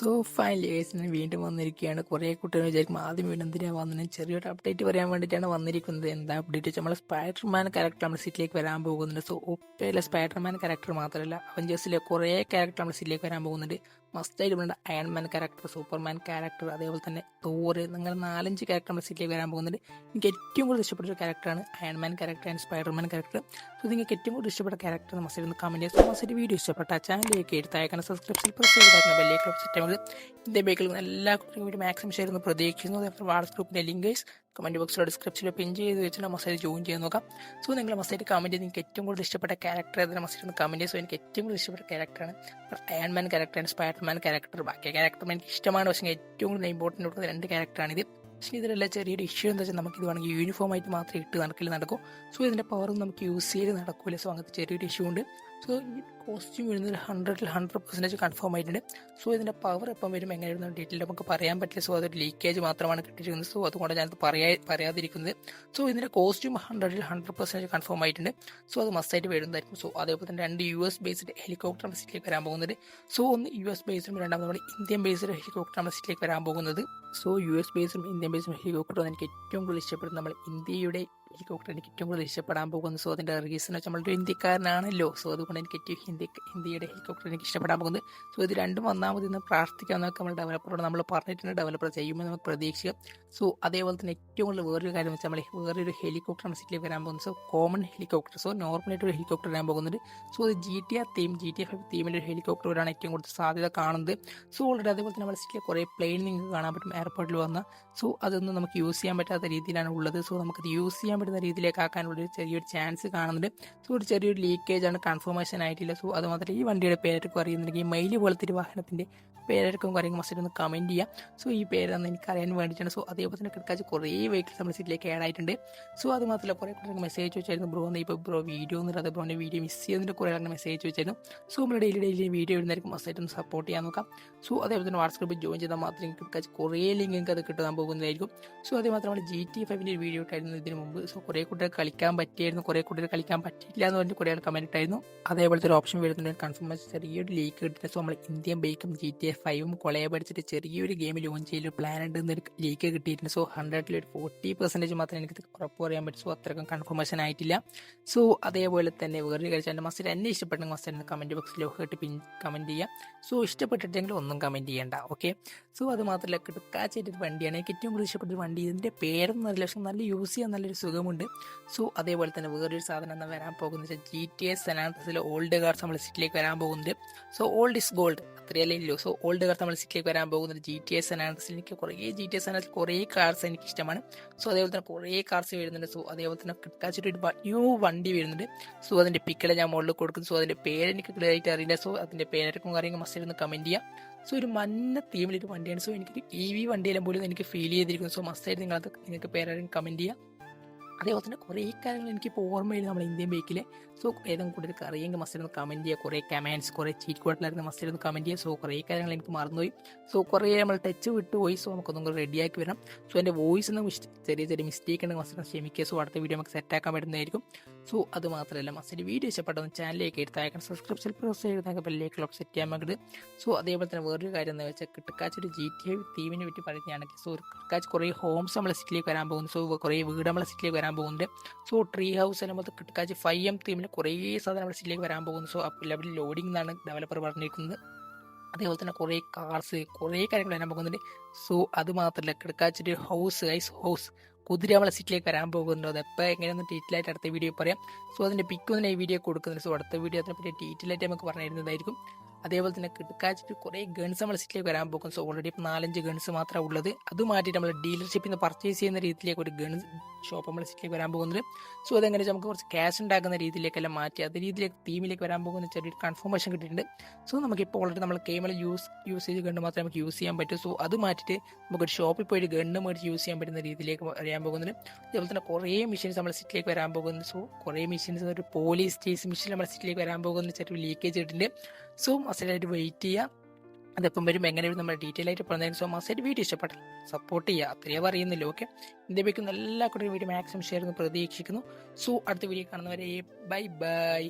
So finally guys ഞാൻ വീണ്ടും വന്നിരിക്കുകയാണ്. കുറേ കുട്ടികൾ വിചാരിക്കും ആദ്യം വീണ്ടും എന്തിനാണ് വന്നത്. ചെറിയൊരു അപ്ഡേറ്റ് പറയാൻ വേണ്ടിയിട്ടാണ് വന്നിരിക്കുന്നത്. എന്താ അപ്ഡേറ്റ് വെച്ചാൽ നമ്മൾ സ്പൈഡർമാൻ ക്യാരക്ടർ നമ്മുടെ സിറ്റിയിലേക്ക് വരാൻ പോകുന്നുണ്ട്. സോ ഒപ്പയിലെ സ്പൈഡർമാൻ ക്യാരക്ടർ മാത്രമല്ല, അവഞ്ചേഴ്സിലെ കുറേ ക്യാരക്ടർ നമ്മുടെ സിറ്റിയിലേക്ക് വരാൻ പോകുന്നുണ്ട്. മസ്റ്റായിട്ട് വേണ്ട അയൺമാൻ ക്യാരക്ടർ, സൂപ്പർമാൻ ക്യാരക്ടർ, അതേപോലെ തന്നെ തോറ്, നിങ്ങൾ 4-5 ക്യാരക്ടർ നമ്മുടെ സിറ്റിയിലേക്ക് വരാൻ പോകുന്നുണ്ട്. എനിക്ക് ഏറ്റവും കൂടുതൽ ഇഷ്ടപ്പെട്ട ഒരു ക്യാരക്ടറാണ് Iron Man character and Spider Man character. So നിങ്ങൾക്ക് ഏറ്റവും കൂടുതൽ ഇഷ്ടപ്പെട്ട ക്യാരക്ടർ മസ്റ്റായിട്ട് ഒന്ന് കമൻറ്റ് ചെയ്യുക. മസ്റ്റായിട്ട് വീഡിയോ ഇഷ്ടപ്പെട്ട ചാനലിലേക്ക് എടുത്തയക്കണം, സബ്സ്ക്രിപ്ഷൻ പ്രസ് ചെയ്താക്കണം, ബെല്ലേക്ക് സെറ്റ് ഇതിൻ്റെ ബേക്കിൽ എല്ലാ കുട്ടികളും വേണ്ടി മാക്സിമം ഷെയർ ചെയ്യുന്നു പ്രതീക്ഷിക്കുന്നു. അതേപോലെ വാട്സ്ആപ്പ് ഗ്രൂപ്പിൻ്റെ ലിങ്ക് കമൻറ്റ് ബോക്സിലോ ഡിസ്ക്രിപ്ഷനിലോ പിൻ ചെയ്ത് വെച്ചാൽ മസ്റ്റായിട്ട് ജോയിൻ ചെയ്ത് നോക്കാം. സോ നിങ്ങൾ മസ്റ്റായിട്ട് കമൻറ്റ് ചെയ്ത് നിങ്ങൾക്ക് ഏറ്റവും കൂടുതൽ ഇഷ്ടപ്പെട്ട ക്യാരക്ടർ ഏതാണ് മസ്റ്റായിട്ട് ഒന്ന് കമൻറ്റ് ചെയ്ത്. സോ എനിക്ക് ഏറ്റവും കൂടുതൽ ഇഷ്ടപ്പെട്ട ക്യാരക്ടറാണ് Iron Man character and Spider Man character. ബാക്കി ക്യാരക്ടർ എനിക്ക് ഇഷ്ടമാണ്, പക്ഷേ ഏറ്റവും കൂടുതൽ ഇമ്പോർട്ടൻ്റ് കൊടുക്കുന്ന 2 ക്യാരക്ടറാണിത്. പക്ഷേ ഇതിലെല്ലാം ചെറിയൊരു ഇഷ്യൂ എന്താ വെച്ചാൽ നമുക്കിത് വേണമെങ്കിൽ യൂണിഫോം ആയിട്ട് മാത്രമേ ഇട്ട് നടക്കും. സോ ഇതിൻ്റെ പവറൊന്നും നമുക്ക് യൂസ് ചെയ്ത് നടക്കില്ല. സോ അങ്ങനത്തെ ചെറിയൊരു ഇഷ്യൂ ഉണ്ട്. സോ ഈ കോസ്റ്റ്യൂം വരുന്നത് 100% കൺഫേം ആയിട്ടുണ്ട്. സോ ഇതിൻ്റെ പവർ എപ്പം വരും എങ്ങനെ വരുന്ന ഡീറ്റെയിൽ നമുക്ക് പറയാൻ പറ്റില്ല. സോ അതൊരു ലീക്കേജ് മാത്രമാണ് കിട്ടിയിരിക്കുന്നത്. സോ അതുകൊണ്ട് ഞാനത് പറയാതിരിക്കുന്നത്. സോ ഇതിൻ്റെ കോസ്റ്റ്യൂം 100% കൺഫേം ആയിട്ടുണ്ട്. സോ അത് മസ്റ്റായിട്ട് വരുന്നതായിരിക്കും. സോ അതേപോലെ തന്നെ 2 US ബേസ്ഡ് ഹെലികോപ്റ്റർ നമ്മുടെ സിറ്റിയിലേക്ക് വരാൻ പോകുന്നത്. സോ ഒന്ന് US ബേസ്ഡും രണ്ടാമത് നമ്മുടെ ഇന്ത്യൻ ബേസ്ഡ് ഹെലികോപ്റ്റർ നമ്മുടെ സിറ്റിയിലേക്ക് വരാൻ പോകുന്നത്. സോ US ബേസ്ഡും ഇന്ത്യൻ ബേസ്ഡും ഹെലികോപ്റ്റർ എനിക്ക് ഏറ്റവും കൂടുതൽ ഇഷ്ടപ്പെടുന്നത് നമ്മൾ ഇന്ത്യയുടെ ഹെലികോപ്റ്റർ എനിക്ക് ഏറ്റവും കൂടുതൽ ഇഷ്ടപ്പെടാൻ പോകുന്നത്. സോ അതിൻ്റെ റീസൺ വെച്ചാൽ നമ്മളൊരു ഇന്ത്യക്കാരനാണല്ലോ. സോ അതുകൊണ്ട് എനിക്ക് ഏറ്റവും ഇന്ത്യയുടെ ഹെലികോപ്റ്റർ എനിക്ക് ഇഷ്ടപ്പെടാൻ പോകുന്നത്. സോ ഇത് രണ്ടും വന്നാൽ മതി എന്ന് പ്രാർത്ഥിക്കാമെന്നൊക്കെ നമ്മൾ ഡെവലപ്പറോട് നമ്മൾ പറഞ്ഞിട്ടുണ്ട്. ഡെവലപ്പർ ചെയ്യുമ്പോൾ നമുക്ക് പ്രതീക്ഷിക്കാം. സോ അതേപോലെ തന്നെ ഏറ്റവും കൂടുതൽ വേറൊരു കാര്യം വെച്ചാൽ നമ്മൾ വേറൊരു ഹെലികോപ്റ്റർ നമ്മുടെ സിറ്റിയിലേക്ക് വരാൻ പോകുന്നത്. സോ കോമൺ ഹെലികോപ്റ്റർ, സോ നോർമലായിട്ട് ഒരു ഹെലികോപ്റ്റർ വരാൻ പോകുന്നത്. സോ അത് GTA 5 തീമിൻ്റെ ഒരു ഹെലികോപ്റ്റർ വരാണ് ഏറ്റവും കൂടുതൽ സാധ്യത കാണുന്നത്. സോ ഓൾറെഡി അതേപോലെ തന്നെ നമ്മുടെ സിറ്റിയിലെ കുറേ പ്ലെയിൻ നിങ്ങൾക്ക് കാണാൻ പറ്റും എയർപോർട്ടിൽ വന്ന്. സോ അതൊന്നും നമുക്ക് യൂസ് ചെയ്യാൻ പറ്റാത്ത രീതിയിലാണ് ഉള്ളത്. സോ നമുക്കത് യൂസ് ചെയ്യാൻ പറ്റുന്ന രീതിയിലേക്ക് ആക്കാനുള്ളൊരു ചെറിയൊരു ചാൻസ് കാണുന്നുണ്ട്. സോ ഒരു ചെറിയൊരു ലീക്കേജ് ആണ്, കൺഫർമേഷൻ ആയിട്ടില്ല. സോ അത് മാത്രമല്ല ഈ വണ്ടിയുടെ പേരൊക്കെ അറിയുന്നുണ്ടെങ്കിൽ മൈല് പോലത്തെ ഒരു വാഹനത്തിൻ്റെ പേരൊക്കെ കാര്യങ്ങൾ മസ്റ്റ് ഒന്ന് കമൻറ്റ് ചെയ്യാം. സോ ഈ പേരാണെന്ന് എനിക്ക് അറിയാൻ വേണ്ടിയിട്ടാണ്. സോ അതേപോലെ തന്നെ കിടക്കാച്ച് കുറേ വെഹിക്കിൾസ് നമ്മുടെ സിറ്റിയിലേക്ക് ആഡ് ആയിട്ടുണ്ട്. സോ അത് മാത്രമല്ല കുറേ കുട്ടികൾക്ക് മെസ്സേജ് വെച്ചായിരുന്നു, ബ്രോ ഇപ്പോൾ വീഡിയോ എന്നിട്ട് ബ്രോൻ്റെ വീഡിയോ മിസ് ചെയ്യുന്നതിൻ്റെ കുറേ അങ്ങനെ മെസ്സേജ് വെച്ചായിരുന്നു. സോ നമ്മൾ ഡെയിലി വീഡിയോ ഇടുന്നതായിരിക്കും, മസ്റ്റായിട്ട് ഒന്ന് സപ്പോർട്ട് ചെയ്യാൻ നോക്കാം. സോ അതേപോലെ തന്നെ വാട്സ്ആപ്പിൽ ജോയിൻ ചെയ്താൽ മാത്രമേ കിടക്കാച്ച് കുറേ ലിങ്ക് നിങ്ങൾക്ക് അത് കിട്ടാൻ പോകുന്നതായിരിക്കും. സോ അതേ മാത്രം നമ്മൾ GTA 5 വീഡിയോ ഇട്ടായിരുന്നു ഇതിന് മുമ്പ്. സോ കുറേ കുട്ടികൾ കളിക്കാൻ പറ്റിയായിരുന്നു, കുറേ കുട്ടികൾ കളിക്കാൻ പറ്റിയില്ല എന്ന് പറഞ്ഞിട്ട് കുറേ ആൾ കമൻറ്റ് ഇട്ടായിരുന്നു. അതേപോലത്തെ ഒരു ഓപ്ഷൻ വരുന്നുണ്ട്, കൺഫർമേഷൻ ചെറിയൊരു ലീക്ക് കിട്ടുന്നത്. സോ നമ്മൾ ഇന്ത്യൻ ബൈക്കും GTA 5 കൊളയപടിച്ചിട്ട് ചെറിയൊരു ഗെയിം ലോഞ്ച് ചെയ്തൊരു പ്ലാൻ ഉണ്ട് എന്നൊരു ലീക്ക് കിട്ടിയിട്ടുണ്ട്. സോ 100-ൽ 40% മാത്രമേ എനിക്ക് ഉറപ്പ് പറയാൻ പറ്റും. സോ അത്രയ്ക്കും കൺഫർമേഷൻ ആയിട്ടില്ല. സോ അതേപോലെ തന്നെ വേറൊരു കാര്യം മസ്റ്റ് എന്നെ ഇഷ്ടപ്പെട്ടെങ്കിൽ മസ്റ്റ് കമൻറ്റ് ബോക്സിൽ കേട്ട് കമൻറ്റ് ചെയ്യാം. സോ ഇഷ്ടപ്പെട്ടിട്ടെങ്കിൽ ഒന്നും കമൻറ്റ് ചെയ്യേണ്ട, ഓക്കെ. സോ അത് മാത്രമല്ല കിടക്കാച്ചൊരു വണ്ടിയാണ് എനിക്ക് ഏറ്റവും കൂടുതൽ ഇഷ്ടപ്പെട്ട വണ്ടി. ഇതിൻ്റെ പേരൊന്നും അറിയില്ല, പക്ഷേ നല്ല യൂസ് ചെയ്യാൻ നല്ലൊരു സുഖമുണ്ട്. സോ അതേപോലെ തന്നെ വേറൊരു സാധനം എന്താ വരാൻ പോകുന്നത് വെച്ചാൽ GTA San Andreasലെ ഓൾഡ് കാർസ് നമ്മൾ സിറ്റിയിലേക്ക് വരാൻ പോകുന്നുണ്ട്. സോ ഓൾഡ് ഇസ് ഗോൾഡ്, അത്രയല്ലേ ഇല്ലല്ലോ. സോ ഓൾഡ് കാർസ് നമ്മൾ സിറ്റിയിലേക്ക് വരാൻ പോകുന്നത്. GTA San Andreasൽ എനിക്ക് GTA San Andreas കുറേ കാർസ് എനിക്ക് ഇഷ്ടമാണ്. സോ അതേപോലെ തന്നെ കുറേ കാർസ് വരുന്നുണ്ട്. സോ അതേപോലെ തന്നെ കിടക്കാച്ചൊരു ന്യൂ വണ്ടി വരുന്നുണ്ട്. സോ അതിൻ്റെ പിക്കെല്ലാം ഞാൻ മുകളിൽ കൊടുക്കും. സോ അതിൻ്റെ പേരെനിക്ക് ക്ലിയർ ആയിട്ട് അറിയില്ല. സോ അതിൻ്റെ പേരൊക്കെ കാര്യങ്ങൾ മസ്റ്റ് ഒന്ന് കമൻറ്റ് ചെയ്യാം. സോ ഒരു മഞ്ഞ തീമിലൊരു വണ്ടിയാണ്. സോ എനിക്കൊരു EV വണ്ടിയെല്ലാം പോലും എനിക്ക് ഫീൽ ചെയ്തിരിക്കുന്നു. സോ മസ്റ്റായിട്ട് നിങ്ങൾക്ക് പേരാണെങ്കിൽ കമൻറ്റ് ചെയ്യാം. അതേപോലെ തന്നെ കുറേ കാര്യങ്ങൾ എനിക്കിപ്പോൾ ഓർമ്മയില്ല നമ്മൾ ഇന്ത്യൻ ബൈക്കിലെ. സോ ഏതെങ്കിലും കൂടുതൽ അറിയെങ്കിൽ മസ്റ്റായിട്ട് ഒന്ന് കമൻറ്റ് ചെയ്യുക. കുറേ കമാൻഡ്സ്, കുറേ ചീറ്റ് കോഡിലായിരുന്നു മസ്റ്റായിട്ട് ഒന്ന് കമൻറ്റ് ചെയ്യുക. സോ കുറേ കാര്യങ്ങൾ എനിക്ക് മറന്നുപോയി. സോ കുറേ നമ്മൾ ടച്ച് വിട്ടുപോയി. സോ നമുക്കൊന്നും കൂടി റെഡിയാക്കി വരണം. സോ എൻ്റെ വോയിസ് ഒന്നും ചെറിയ മിസ്റ്റേക്ക് ഉണ്ടെങ്കിൽ മസ്റ്റായിട്ട് ക്ഷമിക്കുക. സോ അടുത്ത വീഡിയോ നമുക്ക് സെറ്റാക്കാൻ പറ്റുന്നതായിരിക്കും. സോ അത് മാത്രമല്ല മസ്റ്റായിട്ട് വീഡിയോ ഇഷ്ടപ്പെട്ടൊന്ന് ചാനലിലേക്ക് എടുത്തയക്കണം, സബ്സ്ക്രിപ്ഷൻ പ്രസ് ചെയ്താൽ ബെല്ലേക്ക് സെറ്റ് ചെയ്യാൻ വേണ്ടത്. സോ അതേപോലെ തന്നെ വേറൊരു കാര്യം എന്താ വെച്ചാൽ കിടക്കാച്ചൊരു GTA തീമിനെ പറ്റി പറയുകയാണെങ്കിൽ, സോ കിടക്കാച്ച് കുറേ ഹോംസ് നമ്മളെ സിറ്റിയിലേക്ക് വരാൻ പോകുന്നു. സോ കുറേ വീട് നമ്മളെ സിറ്റിയിലേക്ക് വരാൻ പോകുന്നുണ്ട്. സോ ട്രീ ഹൗസ് എല്ലാം കിടക്കാച്ച് 5M തീമിൽ കുറേ സാധനം നമ്മുടെ സിറ്റിയിലേക്ക് വരാൻ പോകുന്നു. സോ ലെവൽ ലോഡിംഗ് എന്നാണ് ഡെവലപ്പർ പറഞ്ഞിരിക്കുന്നത്. അതേപോലെ തന്നെ കുറേ കാർസ്, കുറേ കാര്യങ്ങൾ വരാൻ പോകുന്നുണ്ട്. സോ അത് മാത്രമല്ല കിടക്കാച്ചൊരു ഹൗസ് കുതിര നമ്മളെ സിറ്റിയിലേക്ക് വരാൻ പോകുന്നുണ്ടോ. അതെപ്പോൾ എങ്ങനെയൊന്നും ഡീറ്റെയിലായിട്ട് അടുത്ത വീഡിയോ പറയാം. സോ അതിൻ്റെ പിക്കൊന്നും ഈ വീഡിയോ കൊടുക്കുന്നുണ്ട്. സോ അടുത്ത വീഡിയോ അതിനെപ്പറ്റി ഡീറ്റെയിലായിട്ട് നമുക്ക് പറഞ്ഞു തരുന്നതായിരിക്കും. അതേപോലെ തന്നെ കിടക്കാച്ചിട്ട് കുറേ ഗൺസ് നമ്മൾ സിറ്റിയിലേക്ക് വരാൻ പോകും. സോ ഓൾറെഡി ഇപ്പോൾ 4-5 ഗൺസ് മാത്രമേ ഉള്ളത്. അത് മാറ്റിയിട്ട് നമ്മൾ ഡീലർഷിപ്പിൽ നിന്ന് പർച്ചേസ് ചെയ്യുന്ന രീതിയിലേക്ക് ഒരു ഗൺ ഷോപ്പ് നമ്മൾ സിറ്റിയിലേക്ക് വരാൻ പോകുന്നത്. സോ അതെങ്ങനെ വെച്ചാൽ നമുക്ക് കുറച്ച് ക്യാഷ് ഉണ്ടാക്കുന്ന രീതിയിലേക്കെല്ലാം മാറ്റി അത് രീതിയിലേക്ക് തീമിലേക്ക് വരാൻ പോകുന്ന ചെറിയൊരു കൺഫർമേഷൻ കിട്ടിയിട്ടുണ്ട്. സോ നമുക്കിപ്പോൾ ഓൾറെഡി നമ്മൾ ഗെയിമിൽ യൂസ് ചെയ്ത് ഗണ്ണ് മാത്രമേ നമുക്ക് യൂസ് ചെയ്യാൻ പറ്റൂ. സോ അത് മാറ്റിയിട്ട് നമുക്കൊരു ഷോപ്പിൽ പോയിട്ട് ഗണ്ണ് മേടിച്ച് യൂസ് ചെയ്യാൻ പറ്റുന്ന രീതിയിലേക്ക് വരാൻ പോകുന്നത്. അതേപോലെ തന്നെ കുറേ മെഷീൻസ് നമ്മൾ സിറ്റിയിലേക്ക് വരാൻ പോകുന്നത്. സോ കുറേ മെഷീൻസ് ഒരു പോലീസ് സ്റ്റേഷൻ മെഷീൻ നമ്മുടെ സിറ്റിയിലേക്ക് വരാൻ പോകുന്ന ചെറിയ ലീക്കേജ് ഇട്ടിട്ടുണ്ട്. സോ മസ്റ്റായിട്ട് വെയിറ്റ് ചെയ്യുക. അതെപ്പം വരും എങ്ങനെ വരും നമ്മൾ ഡീറ്റെയിൽ ആയിട്ട് പറഞ്ഞാൽ. സോ മസ്റ്റായിട്ട് വീഡിയോ ഇഷ്ടപ്പെട്ടാൽ സപ്പോർട്ട് ചെയ്യുക, അത്രയേ പറയുന്നില്ല, ഓക്കെ. ഇന്ത്യ ബൈക്കുന്ന എല്ലാ കൂട്ടരും വീഡിയോ മാക്സിമം ഷെയർ ചെയ്യുന്നു പ്രതീക്ഷിക്കുന്നു. സോ അടുത്ത വീഡിയോ കാണുന്നവരെ ബൈ.